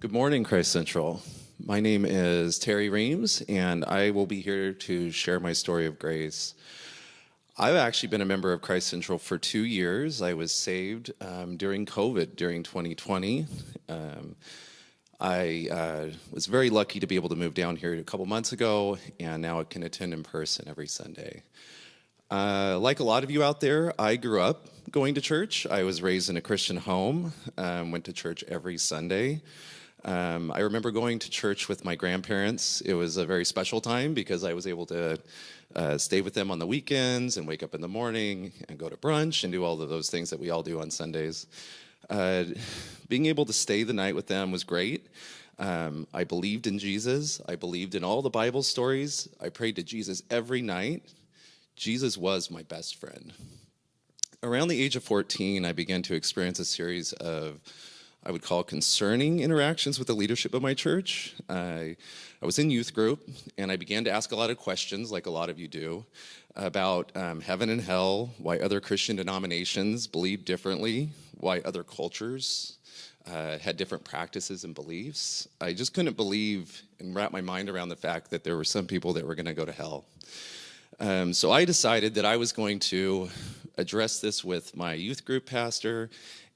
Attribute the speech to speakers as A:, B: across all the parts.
A: Good morning, Christ Central. My name is Terry Reems, and I will be here to share my story of grace. I've actually been a member of Christ Central for 2 years. I was saved during COVID, during 2020. I was very lucky to be able to move down here a couple months ago, and now I can attend in person every Sunday. Like a lot of you out there, I grew up going to church. I was raised in a Christian home, went to church every Sunday. I remember going to church with my grandparents. It was a very special time because I was able to stay with them on the weekends and wake up in the morning and go to brunch and do all of those things that we all do on Sundays. Being able to stay the night with them was great. I believed in Jesus. I believed in all the Bible stories. I prayed to Jesus every night. Jesus was my best friend. Around the age of 14, I began to experience a series of, I would call, concerning interactions with the leadership of my church. I was in youth group, and I began to ask a lot of questions, like a lot of you do, about heaven and hell, why other Christian denominations believe differently, why other cultures had different practices and beliefs. I just couldn't believe and wrap my mind around the fact that there were some people that were going to go to hell. So I decided that I was going to address this with my youth group pastor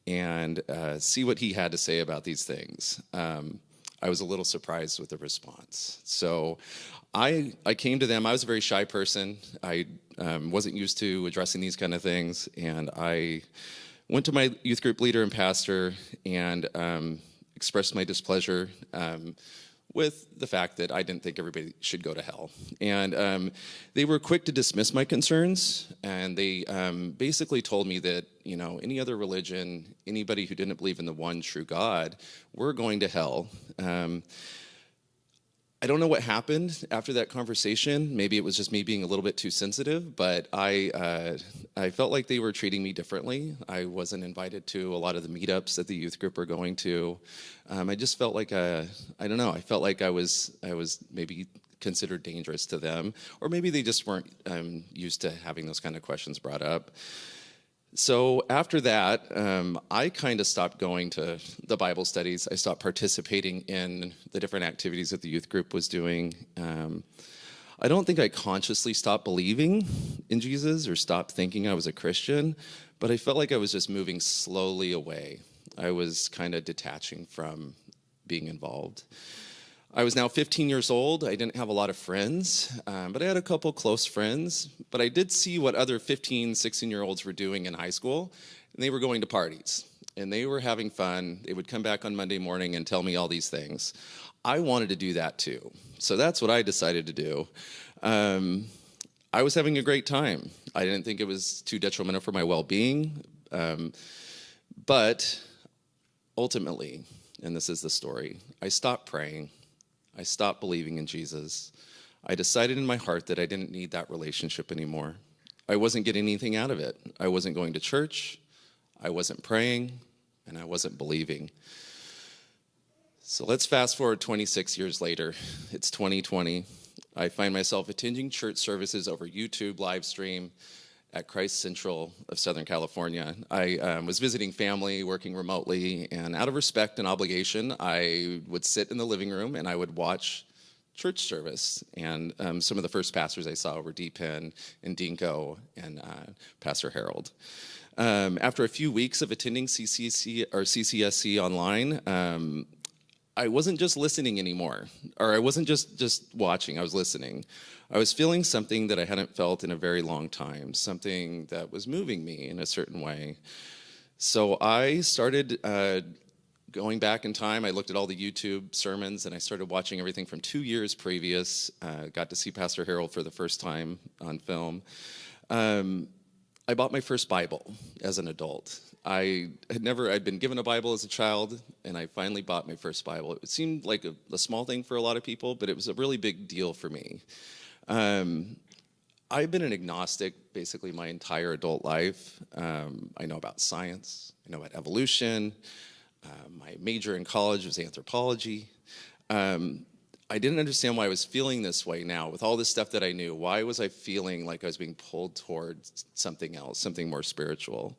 A: and see what he had to say about these things. I was a little surprised with the response. So I came to them. I was a very shy person. I wasn't used to addressing these kind of things, and I went to my youth group leader and pastor and expressed my displeasure with the fact that I didn't think everybody should go to hell. And they were quick to dismiss my concerns, and they basically told me that, you know, any other religion, anybody who didn't believe in the one true God, were going to hell. I don't know what happened after that conversation. Maybe it was just me being a little bit too sensitive, but I felt like they were treating me differently. I wasn't invited to a lot of the meetups that the youth group were going to. I just felt like, I don't know, I felt like I was maybe considered dangerous to them, or maybe they just weren't used to having those kind of questions brought up. So after that, I kind of stopped going to the Bible studies. I stopped participating in the different activities that the youth group was doing. I don't think I consciously stopped believing in Jesus or stopped thinking I was a Christian, but I felt like I was just moving slowly away. I was kind of detaching from being involved. I was now 15 years old. I didn't have a lot of friends, but I had a couple close friends. But I did see what other 15, 16-year-olds were doing in high school, and they were going to parties, and they were having fun. They would come back on Monday morning and tell me all these things. I wanted to do that too, so that's what I decided to do. I was having a great time. I didn't think it was too detrimental for my well-being, but ultimately, and this is the story, I stopped praying. I stopped believing in Jesus. I decided in my heart that I didn't need that relationship anymore. I wasn't getting anything out of it. I wasn't going to church, I wasn't praying, and I wasn't believing. So let's fast forward 26 years later. It's 2020. I find myself attending church services over YouTube live stream at Christ Central of Southern California. I was visiting family, working remotely, and out of respect and obligation, I would sit in the living room and I would watch church service. And some of the first pastors I saw were D. Penn and Dinko and Pastor Harold. After a few weeks of attending CCSC online, I wasn't just listening anymore, or I wasn't just watching, I was listening. I was feeling something that I hadn't felt in a very long time, something that was moving me in a certain way. So I started going back in time. I looked at all the YouTube sermons, and I started watching everything from 2 years previous. Got to see Pastor Harold for the first time on film. I bought my first Bible as an adult. I'd been given a Bible as a child, and I finally bought my first Bible. It seemed like a small thing for a lot of people, but it was a really big deal for me. I've been an agnostic basically my entire adult life. I know about science, I know about evolution. My major in college was anthropology. I didn't understand why I was feeling this way now. With all this stuff that I knew, why was I feeling like I was being pulled towards something else, something more spiritual?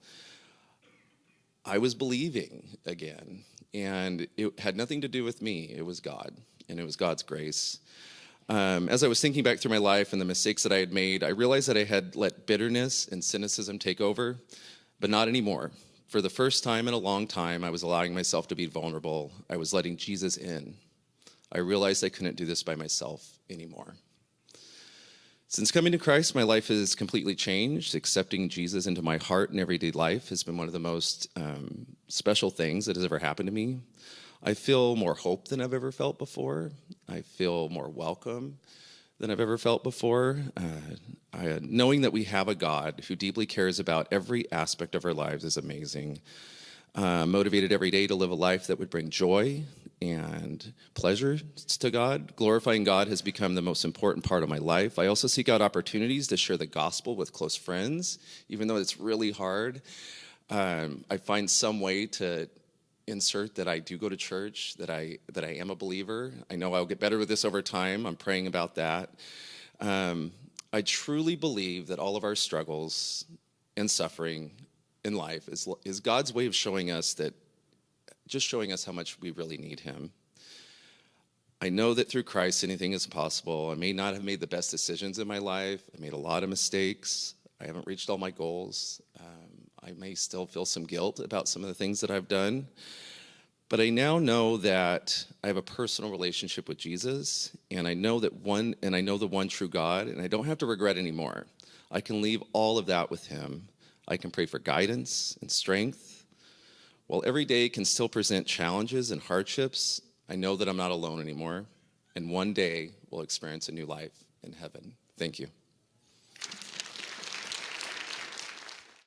A: I was believing again. And it had nothing to do with me. It was God, and it was God's grace. As I was thinking back through my life and the mistakes that I had made, I realized that I had let bitterness and cynicism take over, but not anymore. For the first time in a long time, I was allowing myself to be vulnerable. I was letting Jesus in. I realized I couldn't do this by myself anymore. Since coming to Christ, my life has completely changed. Accepting Jesus into my heart and everyday life has been one of the most special things that has ever happened to me. I feel more hope than I've ever felt before. I feel more welcome than I've ever felt before. Knowing that we have a God who deeply cares about every aspect of our lives is amazing. Motivated every day to live a life that would bring joy and pleasure to God. Glorifying God has become the most important part of my life. I also seek out opportunities to share the gospel with close friends, even though it's really hard. I find some way to insert that I do go to church, that I am a believer. I know I'll get better with this over time. I'm praying about that. I truly believe that all of our struggles and suffering in life is God's way of showing us how much we really need him. I know that through Christ, anything is possible. I may not have made the best decisions in my life. I made a lot of mistakes. I haven't reached all my goals. I may still feel some guilt about some of the things that I've done. But I now know that I have a personal relationship with Jesus, and I know the one true God, and I don't have to regret anymore. I can leave all of that with him. I can pray for guidance and strength. While every day can still present challenges and hardships, I know that I'm not alone anymore, and one day we'll experience a new life in heaven. Thank you.